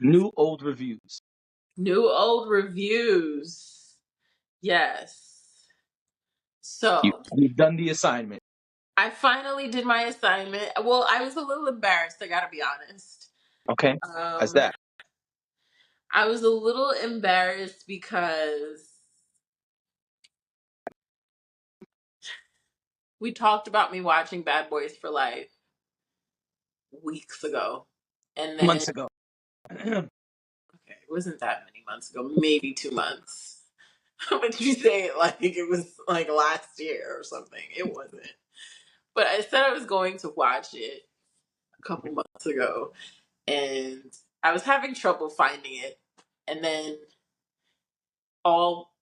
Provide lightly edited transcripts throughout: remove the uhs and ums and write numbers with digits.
New old reviews. New old reviews. Yes. So You've done the assignment. I finally did my assignment. Well, I was a little embarrassed, I gotta be honest. Okay. That's Um, that. I was a little embarrassed because we talked about me watching Bad Boys for Life weeks ago. And then, Months ago. okay, it wasn't that many months ago, maybe 2 months. But you say it like it was like last year or something. It wasn't. But I said I was going to watch it a couple months ago, and I was having trouble finding it. And then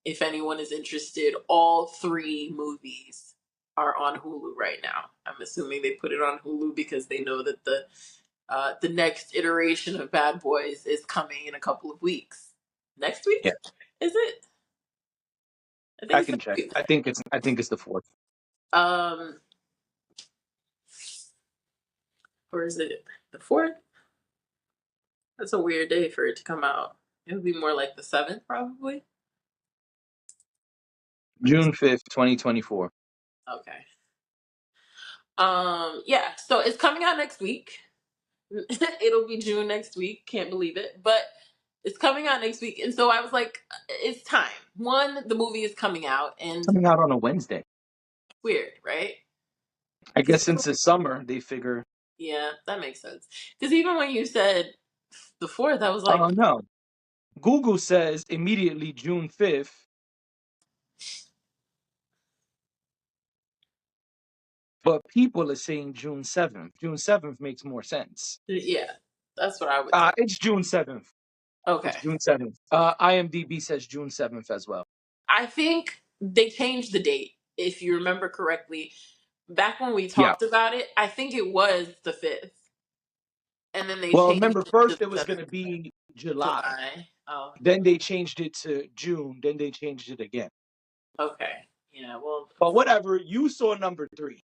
if anyone is interested, all three movies are on Hulu right now. I'm assuming they put it on Hulu because they know that the next iteration of Bad Boys is coming in a couple of weeks. Next Yeah. week? Is it? I think I it's can next check. week. I think it's the fourth. Um, or is it the 4th? That's a weird day for it to come out. It would be more like the 7th, probably. June 5th, 2024. Okay. Yeah, so it's coming out next week. It'll be June next week. Can't believe it. But it's coming out next week. And so I was like, it's time. One, the movie is coming out, and Coming out on a Wednesday. weird, right? I Because guess since it's summer, they figure. yeah, that makes sense. Because even when you said the 4th, I was Oh like, no. Google says immediately June 5th, but people are saying June 7th. June 7th makes more sense. yeah, that's what I would say. It's June 7th. It's Okay. June 7th. IMDb says June 7th as well. I think they changed the date, if you remember correctly. Back when we Yeah. talked about it, I think it was the 5th. And then they Well, changed remember, it to first the it was going to 7th. be July. July. Oh, Then they changed it to June. Then they changed it again. okay. Yeah, well, But whatever, you saw number 3.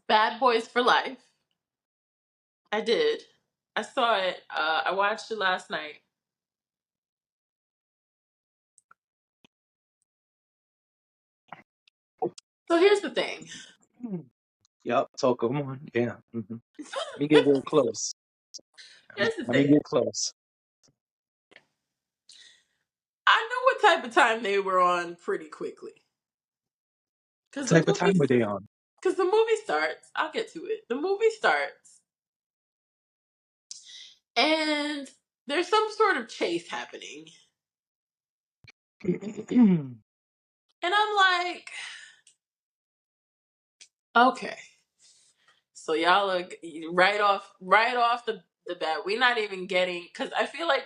Bad Boys for Life. I did. I saw it. I watched it last night. So here's the thing. Yep. So come on. Yeah. Let me get real close. Here's the Let me thing. get close. I know what type of time they were on pretty quickly. What Because the type of time movie, were they on? because the movie starts. I'll get to it. The movie starts, and there's some sort of chase happening, and I'm like, okay. So y'all are right off the bat. We're not even getting, because I feel like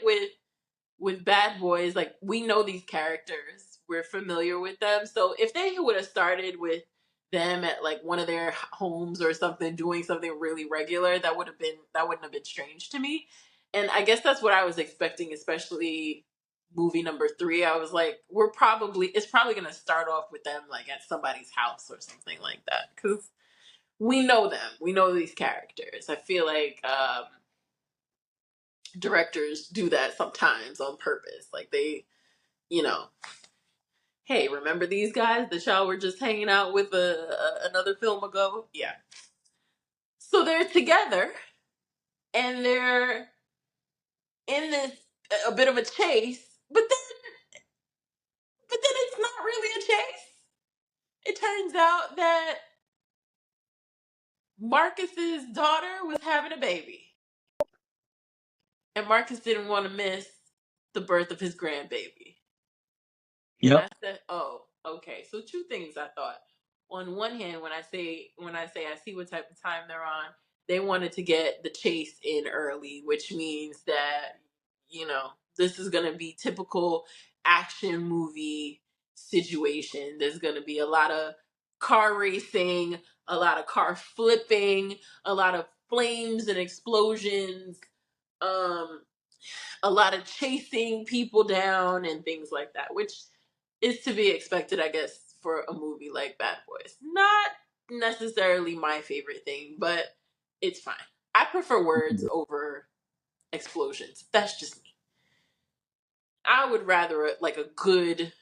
with Bad Boys, like we know these characters, we're familiar with them. So if they would have started with them at like one of their homes or something, doing something really regular, that wouldn't have been strange to me. And I guess that's what I was expecting, especially movie number 3. I was like, it's probably gonna start off with them like at somebody's house or something like that, because we know them, we know these characters. I feel like directors do that sometimes on purpose, like they, you know, hey, remember these guys that y'all were just hanging out with another film ago? Yeah. So they're together and they're in this a bit of a chase, but then it's not really a chase. It turns out that Marcus's daughter was having a baby, and Marcus didn't want to miss the birth of his grandbaby. And Yep. I said, "Oh, okay." So two things I thought. On one hand, when I say I see what type of time they're on, they wanted to get the chase in early, which means that this is going to be typical action movie situation. There's going to be a lot of car racing, a lot of car flipping, a lot of flames and explosions, um, a lot of chasing people down and things like that, which is to be expected, I guess, for a movie like Bad Boys. Not necessarily my favorite thing, but it's fine. I prefer words over explosions. That's just me. I would rather like a good,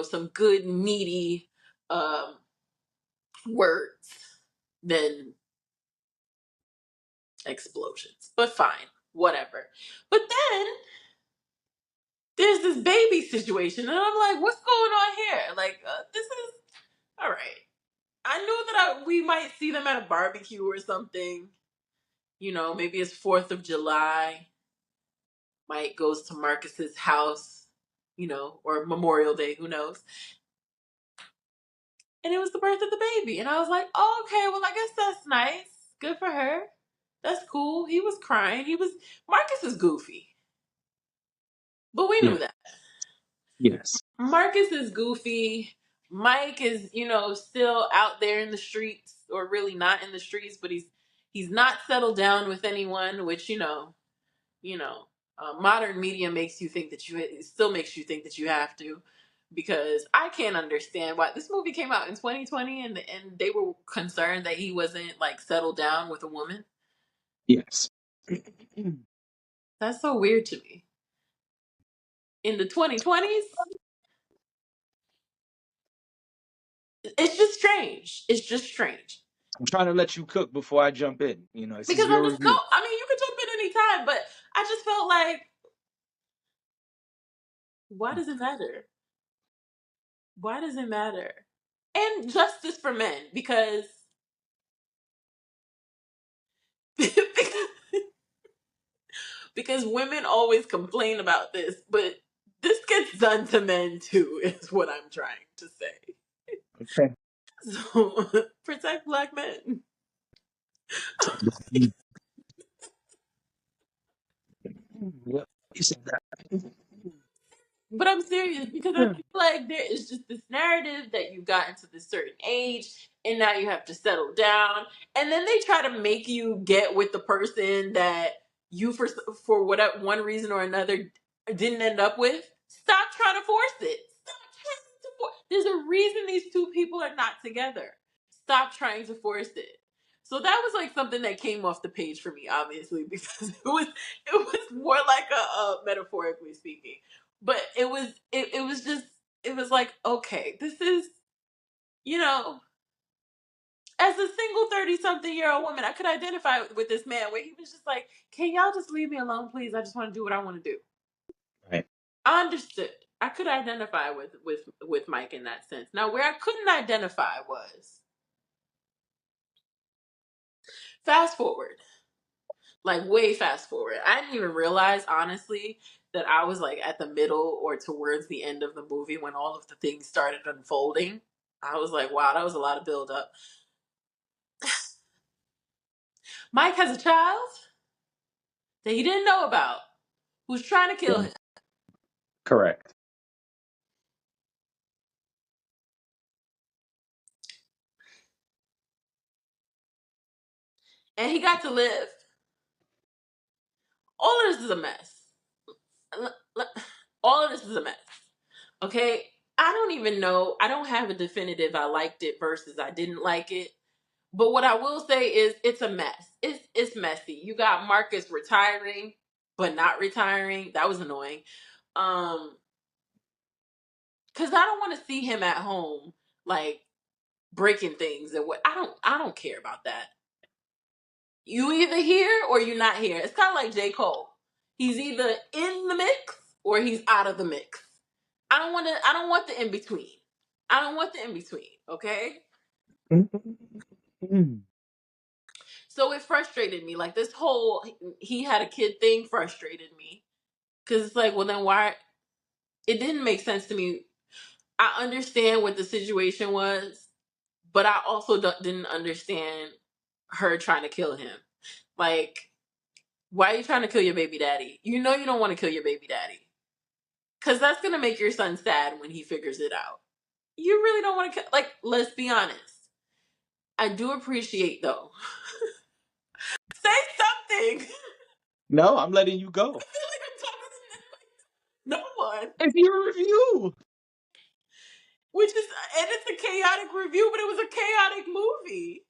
some good meaty words than explosions. But fine, whatever. But then there's this baby situation, and I'm like, what's going on here? Like, this is all right. I knew that we might see them at a barbecue or something. Maybe it's 4th of July. Mike goes to Marcus's house, or Memorial Day, who knows? And it was the birth of the baby. And I was like, oh, okay, well, I guess that's nice. Good for her. That's cool. He was crying. Marcus is goofy. But we Yeah. knew that. Yes. Marcus is goofy. Mike is, still out there in the streets, or really not in the streets, but he's not settled down with anyone, which, you know, modern media makes you think that it still makes you think that you have to, because I can't understand why this movie came out in 2020 and they were concerned that he wasn't like settled down with a woman. Yes. That's so weird to me. In the 2020s, it's just strange. It's just strange. I'm trying to let you cook before I jump in. This is Because I'm your just no. review. I mean, you could jump in any time, but I just felt like, why does it matter? Why does it matter? And justice for men, because because women always complain about this, but this gets done to men too, is what I'm trying to say. Okay. So protect Black men. Yep. You said that. But I'm serious, because I feel like there is just this narrative that you got into this certain age and now you have to settle down, and then they try to make you get with the person that you for whatever one reason or another didn't end up with. Stop trying to force it. Stop trying to force. There's a reason these two people are not together. Stop trying to force it. So that was like something that came off the page for me, obviously, because it was more like a metaphorically speaking, but it was like, okay, this is, you know as a single 30-something-year-old woman, I could identify with this man where he was just like, can y'all just leave me alone, please? I just want to do what I want to do. Right. I understood. I could identify with Mike in that sense. Now, where I couldn't identify was, fast forward, like way fast forward. I didn't even realize, honestly, that I was like at the middle or towards the end of the movie when all of the things started unfolding. I was like, wow, that was a lot of build up. Mike has a child that he didn't know about who's trying to kill Yeah. him. Correct. And he got to live. All of this is a mess. All of this is a mess. Okay? I don't even know. I don't have a definitive I liked it versus I didn't like it. But what I will say is it's a mess. It's messy. You got Marcus retiring, but not retiring. That was annoying. Because I don't want to see him at home like breaking things and what I don't care about that. You either here or you're not here. It's kind of like J. Cole. He's either in the mix or he's out of the mix. I don't want the in between. I don't want the in between, okay? So it frustrated me. Like this whole he had a kid thing frustrated me. Cause it's like, well then why it didn't make sense to me. I understand what the situation was, but I also didn't understand her trying to kill him. Like, why are you trying to kill your baby daddy? You know you don't want to kill your baby daddy. Because that's going to make your son sad when he figures it out. You really don't want to kill. Like, let's be honest. I do appreciate, though. Say something. No, I'm letting you go. I feel like I'm talking to no one. It's your review. And it's a chaotic review, but it was a chaotic movie.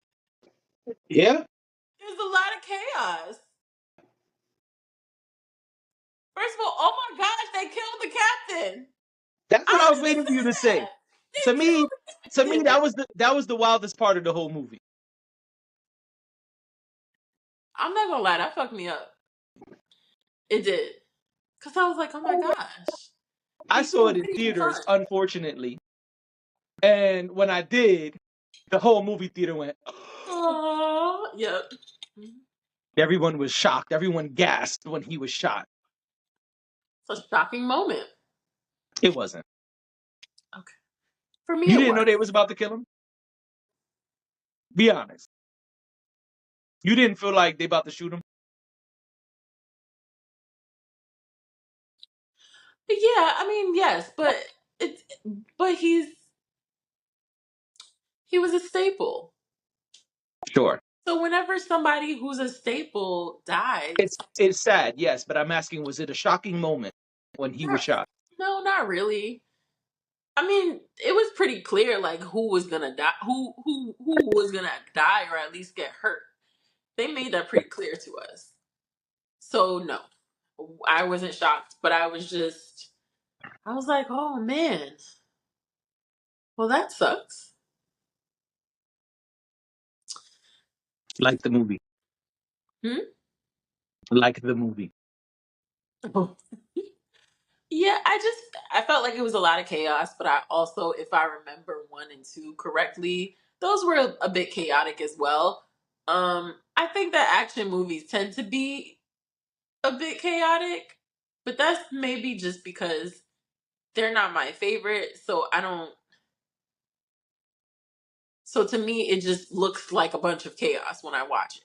Yeah. There's a lot of chaos. First of all, oh my gosh, they killed happen? That's what I I was waiting for you to understand say. that. To me, to They me, killed. that was the wildest part of the whole movie. I'm not gonna lie, that fucked me up. It did. Cause I was like, oh my gosh. I He's saw so it in witty and theaters, fun. unfortunately, and when I did, the whole movie theater went. Oh, yep. Everyone was shocked. Everyone gasped when he was shot. It's a shocking moment. It wasn't. Okay. For me You it didn't know was. they was about to kill him? Be honest. You didn't feel like they about to shoot him? Yeah, I mean, yes, but it's but he was a staple. Sure. So whenever somebody who's a staple dies, It's sad, yes, but I'm asking, was it a shocking moment when he was not, shot? no, not really. I mean, it was pretty clear like who was gonna die, who was gonna die or at least get hurt. They made that pretty clear to us. So no, I wasn't shocked, but I was like, oh man, well that sucks. Like the movie. Hmm? Like the movie. Yeah, I felt like it was a lot of chaos, but I also, if I remember one and two correctly, those were a bit chaotic as well. I think that action movies tend to be a bit chaotic, but that's maybe just because they're not my favorite, so I don't so to me it just looks like a bunch of chaos when I watch it.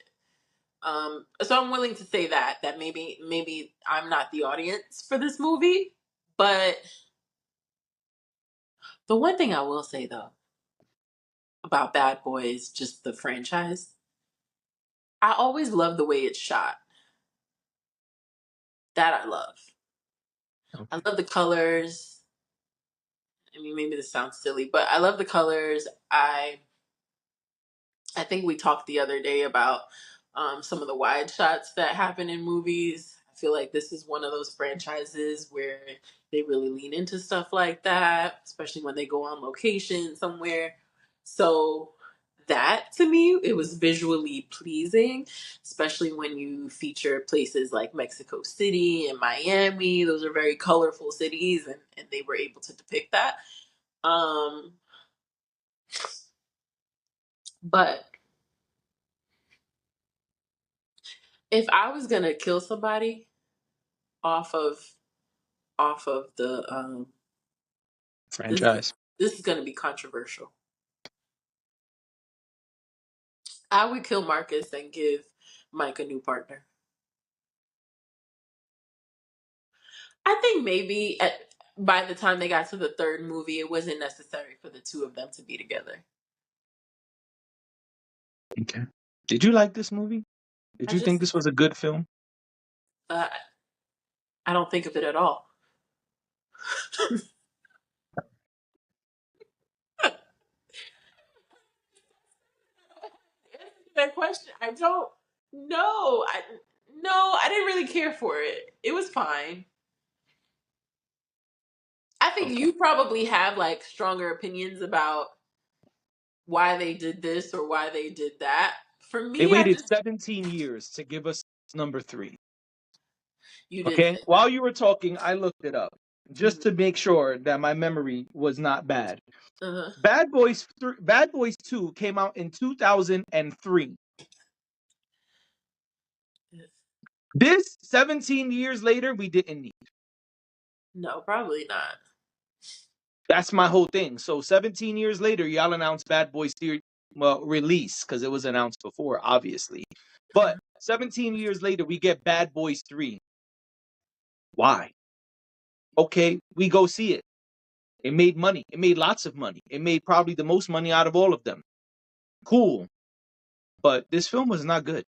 So I'm willing to say that maybe I'm not the audience for this movie, but the one thing I will say though about Bad Boys, just the franchise, I always love the way it's shot. That I love. I Okay. love the colors. I mean, maybe this sounds silly, but I love the colors. I think we talked the other day about some of the wide shots that happen in movies. I feel like this is one of those franchises where they really lean into stuff like that, especially when they go on location somewhere. So that to me, it was visually pleasing, especially when you feature places like Mexico City and Miami. Those are very colorful cities, and they were able to depict that. Um, but if I was gonna kill somebody, off of the this Franchise. this is going to be controversial. I would kill Marcus and give Mike a new partner. I think maybe by the time they got to the third movie, it wasn't necessary for the two of them to be together. Okay. Did you like this movie? Did I you think just this was a good film? uh, I don't think of it at all. That question, I don't know. I didn't really care for it. It was fine. I think Okay. you probably have like stronger opinions about why they did this or why they did that. For They me, I waited just 17 years to give us number 3. you did Okay? say While you were talking, I looked it up that. just to make sure that my memory was not bad. Uh-huh. Bad Boys 2 came out in 2003. This 17 years later we didn't need. No, probably not. That's my whole thing. So 17 years later y'all announced Bad Boys 3, well, release cuz it was announced before obviously. But 17 years later we get Bad Boys 3. Why? Okay, we go see it. It made money. It made lots of money. It made probably the most money out of all of them. Cool. But this film was not good.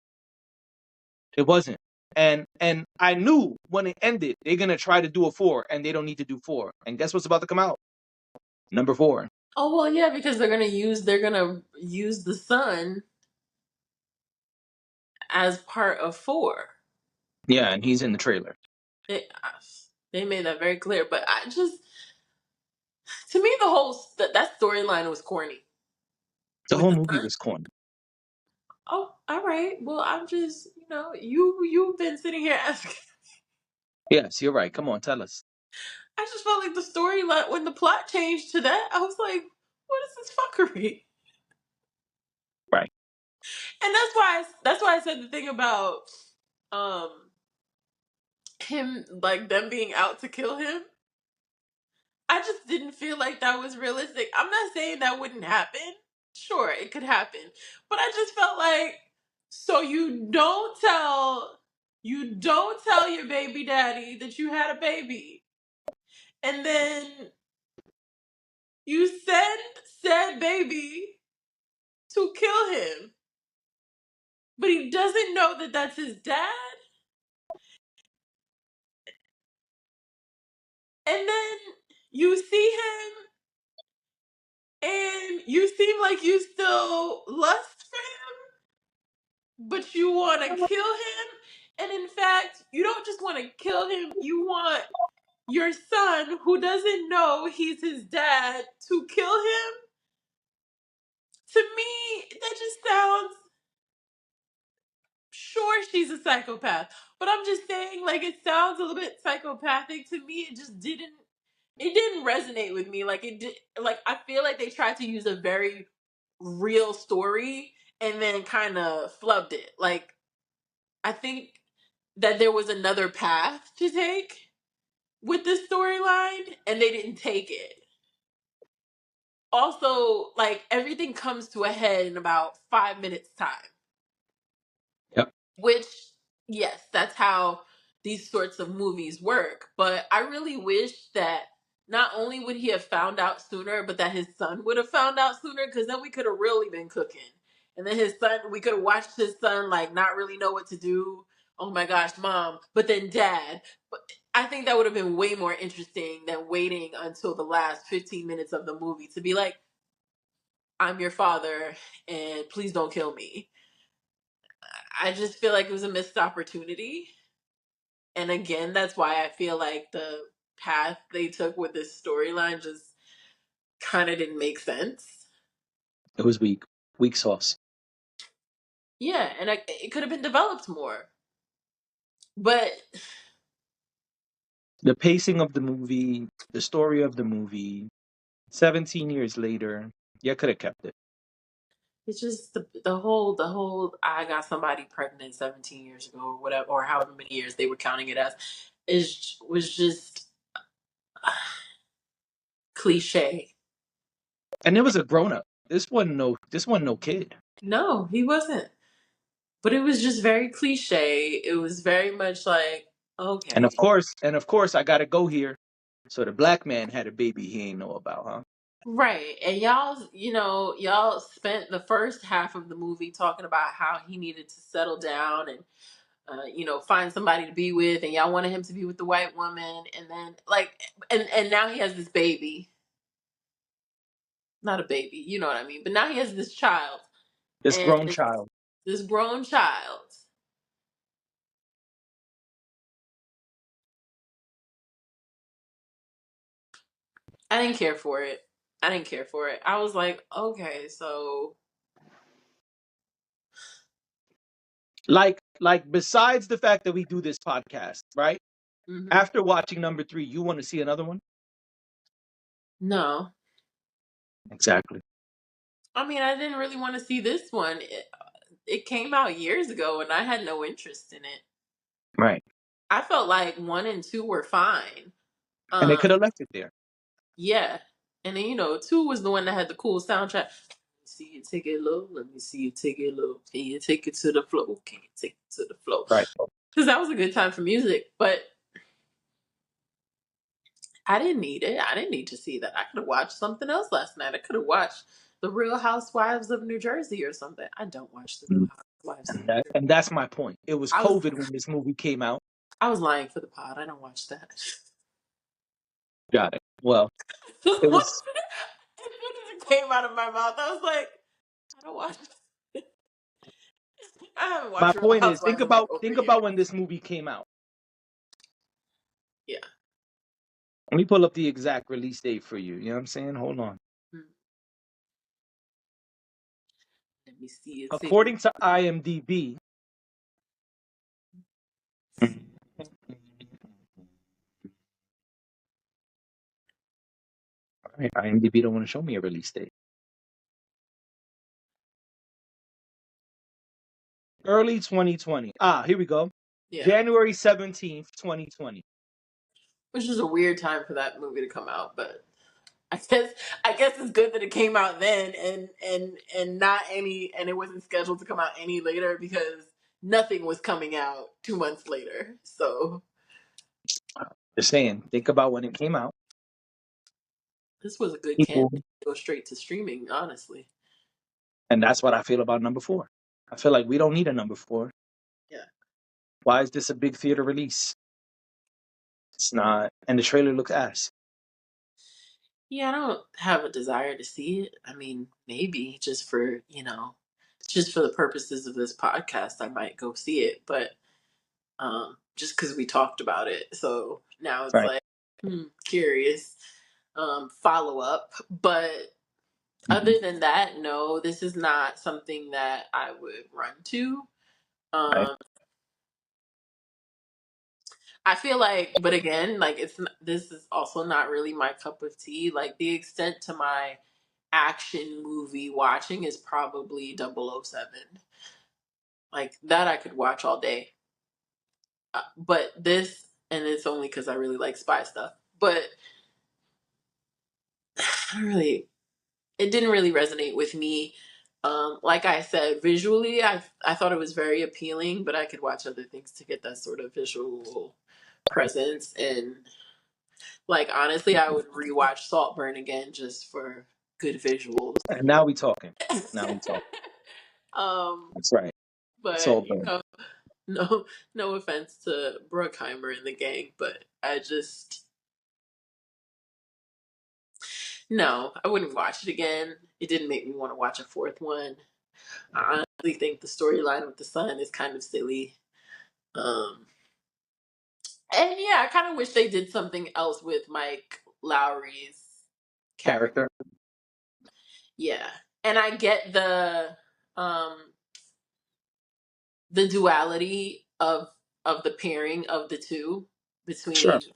It wasn't. And I knew when it ended, they're gonna try to do a 4, and they don't need to do 4. And guess what's about to come out? Number 4. Oh well, yeah, because they're gonna use the sun as part of four. Yeah, and he's in the trailer. It, They made that very clear. But I just, to me, the whole that storyline was corny. The With whole the movie son. was corny. Oh, all right. Well, I'm just, you've been sitting here asking. Yes, you're right. Come on, tell us. I just felt like the storyline when the plot changed to that, I was like, what is this fuckery? Right. And that's why I said the thing about um him, like them being out to kill him. I just didn't feel like that was realistic. I'm not saying that wouldn't happen. Sure, it could happen. But I just felt like, so you don't tell your baby daddy that you had a baby. And then you send said baby to kill him. But he doesn't know that that's his dad. And then you see him and you seem like you still lust for him, but you want to kill him. And in fact, you don't just want to kill him, you want your son, who doesn't know he's his dad, to kill him. To me, that just sounds, sure, she's a psychopath, but I'm just saying, like, it sounds a little bit psychopathic to me. It didn't resonate with me. Like, it did, like, I feel like they tried to use a very real story and then kind of flubbed it. Like, I think that there was another path to take with this storyline and they didn't take it. Also, like, everything comes to a head in about 5 minutes time. Yep. Which, yes, that's how these sorts of movies work. But I really wish that not only would he have found out sooner, but that his son would have found out sooner, because then we could have really been cooking. And then we could have watched his son, like, not really know what to do. Oh my gosh, mom. But then dad. But I think that would have been way more interesting than waiting until the last 15 minutes of the movie to be like, I'm your father and please don't kill me. I just feel like it was a missed opportunity. And again, that's why I feel like the path they took with this storyline just kind of didn't make sense. It was weak. Weak sauce. Yeah, and it could have been developed more. But The pacing of the movie, the story of the movie, 17 years later, you could have kept it. it's just the whole I got somebody pregnant 17 years ago or whatever, or however many years they were counting it as, was just cliche. And it was a grown up. This wasn't no kid. No, he wasn't. But it was just very cliche. It was very much like, And okay. of course, I gotta go here. So the black man had a baby he ain't know about, huh? Right. And y'all spent the first half of the movie talking about how he needed to settle down and, find somebody to be with, and y'all wanted him to be with the white woman. And then, like, and now he has this baby. Not a baby, you know what I mean? But now he has this child. This And grown child. this grown child. I didn't care for it. I didn't care for it. I was like, okay, so. Like besides the fact that we do this podcast, right? Mhm. After watching number 3, you want to see another one? No. Exactly. I mean, I didn't really want to see this one. It came out years ago and I had no interest in it. Right. I felt like 1 and 2 were fine. And they Um, could have left it there. yeah. And then, 2 was the one that had the cool soundtrack. Let me see you take it low. Let me see you take it low. Can you take it to the floor? Can you take it to the floor? Right. Because that was a good time for music. But I didn't need it. I didn't need to see that. I could have watched something else last night. I could have watched The Real Housewives of New Jersey or something. I don't watch The Real Mm. Housewives of And, New that, Jersey. and that's my point. It was I was COVID when this movie came out. I was lying for the pod. I don't watch that. Got it. Well, As it soon was. as it came out of my mouth, I was like, I don't watch. I haven't My watched Real point is, think Housewives in like about over a think year. about when this movie came out. Yeah. Let me pull up the exact release date for you. You know what I'm saying? Hold on. Hmm. Let me see. It says According to IMDb, IMDb don't want to show me a release date. Early 2020. Here we go. yeah, January 17th, 2020. which is a weird time for that movie to come out, but I guess it's good that it came out then and not any and it wasn't scheduled to come out any later because nothing was coming out 2 months later. So Just saying, think about when it came out. this was a good People, campaign to go straight to streaming, honestly. and that's what I feel about number 4. I feel like we don't need a number 4. Yeah. Why is this a big theater release? It's not, and the trailer looks ass. Yeah, I don't have a desire to see it. I mean, maybe just for the purposes of this podcast, I might go see it, but just because we talked about it. So now it's Right. like, curious, follow up. But Mhm. other than that, no, this is not something that I would run to. Right. Um, I feel like, but again, like this is also not really my cup of tea. Like the extent to my action movie watching is probably 007. Like that I could watch all day. But this, and it's only because I really like spy stuff. But I don't really, it didn't really resonate with me. Like I said, visually, I thought it was very appealing, but I could watch other things to get that sort of visual presence. And like honestly, I would rewatch Saltburn again just for good visuals. And now we talking. Now we talking. um, That's right. It's but all done. no, no offense to Bruckheimer and the gang, but I just no, I wouldn't watch it again. It didn't make me want to watch a fourth one. I honestly think the storyline with the son is kind of silly. Um, and yeah, I kind of wish they did something else with Mike Lowry's character. Character. Yeah, and I get um the duality of the pairing of the two Sure. between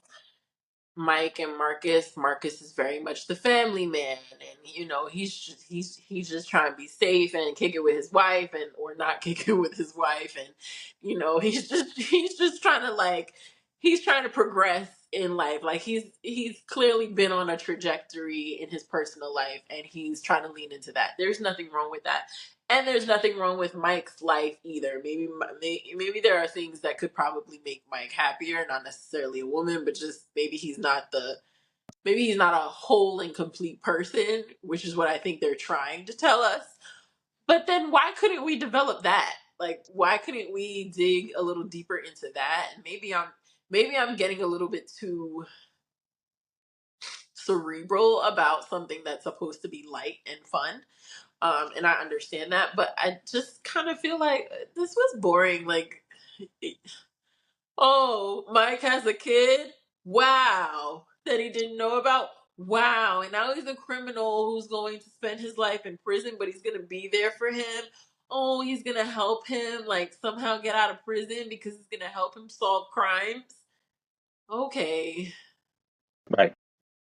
Mike and Marcus. Marcus is very much the family man, and he's just trying to be safe and kick it with his wife, and or not kick it with his wife, and he's just trying to he's trying to progress in life. Like he's clearly been on a trajectory in his personal life, and he's trying to lean into that. There's nothing wrong with that. And there's nothing wrong with Mike's life either. Maybe there are things that could probably make Mike happier. Not necessarily a woman, but just maybe he's not a whole and complete person, which is what I think they're trying to tell us. But then why couldn't we develop that? Like, why couldn't we dig a little deeper into that? And maybe I'm getting a little bit too cerebral about something that's supposed to be light and fun. And I understand that, but I just kind of feel like this was boring. Like, oh, Mike has a kid? Wow. That he didn't know about? Wow. And now he's a criminal who's going to spend his life in prison, but he's going to be there for him. Oh, he's going to help him, like, somehow get out of prison because he's going to help him solve crimes. Okay. Right.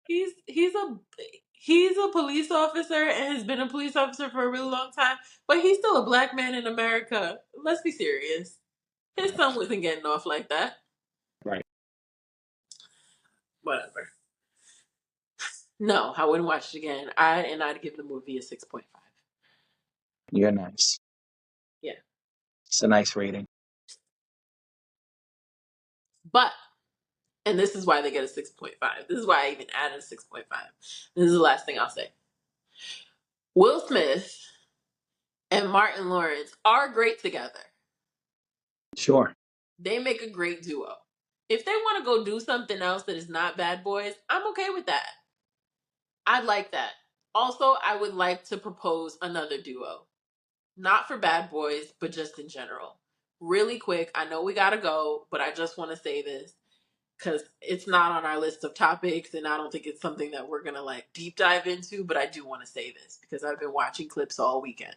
He's a police officer and has been a police officer for a really long time, but he's still a black man in America. Let's be serious. His son wasn't getting off like that. Right. Whatever. No, I wouldn't watch it again. I'd give the movie a 6.5. You're nice. Yeah. It's a nice rating. But and this is why they get a 6.5. This is why I even added a 6.5. This is the last thing I'll say. Will Smith and Martin Lawrence are great together. Sure. They make a great duo. If they want to go do something else that is not Bad Boys, I'm okay with that. I'd like that. Also, I would like to propose another duo. Not for Bad Boys, but just in general. Really quick, I know we gotta go, but I just want to say this. because it's not on our list of topics, and I don't think it's something that we're gonna like deep dive into. But I do want to say this because I've been watching clips all weekend,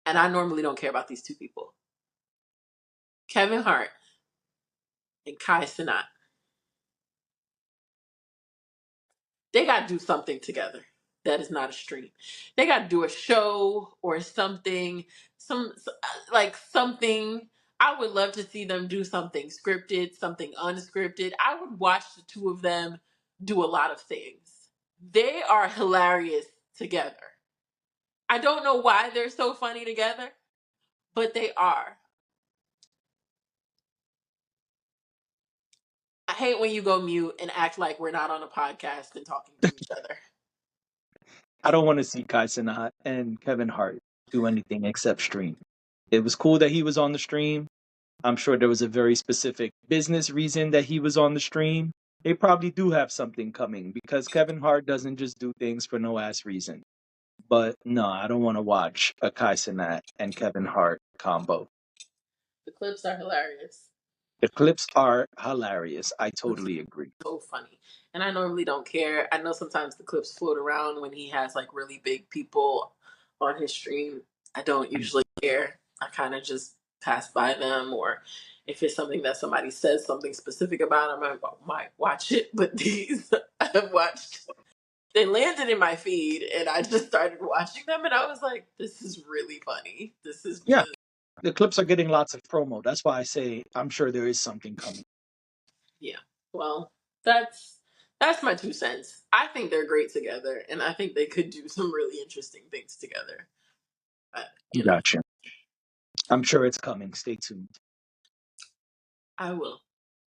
and I normally don't care about these two people, Kevin Hart and Kai Cenat. They got to do something together. That is not a stream. They got to do a show or something, like something. I would love to see them do something scripted, something unscripted. I would watch the two of them do a lot of things. They are hilarious together. I don't know why they're so funny together, but they are. I hate when you go mute and act like we're not on a podcast and talking to each other. I don't want to see Kai Cenat and Kevin Hart do anything except stream. It was cool that he was on the stream. I'm sure there was a very specific business reason that he was on the stream. They probably do have something coming because Kevin Hart doesn't just do things for no ass reason. But no, I don't want to watch a Kai Cenat and Kevin Hart combo. The clips are hilarious. The clips are hilarious. I totally agree. So funny. And I normally don't care. I know sometimes the clips float around when he has like really big people on his stream. I don't usually care. I kind of just pass by them, or if it's something that somebody says something specific about, I might watch it. But these I've watched. They landed in my feed and I just started watching them and I was like, this is really funny. This is Yeah, just the clips are getting lots of promo. That's why I say I'm sure there is something coming. yeah. Well, that's my 2 cents. I think they're great together, and I think they could do some really interesting things together. But, Gotcha. I'm sure it's coming. Stay tuned. I will.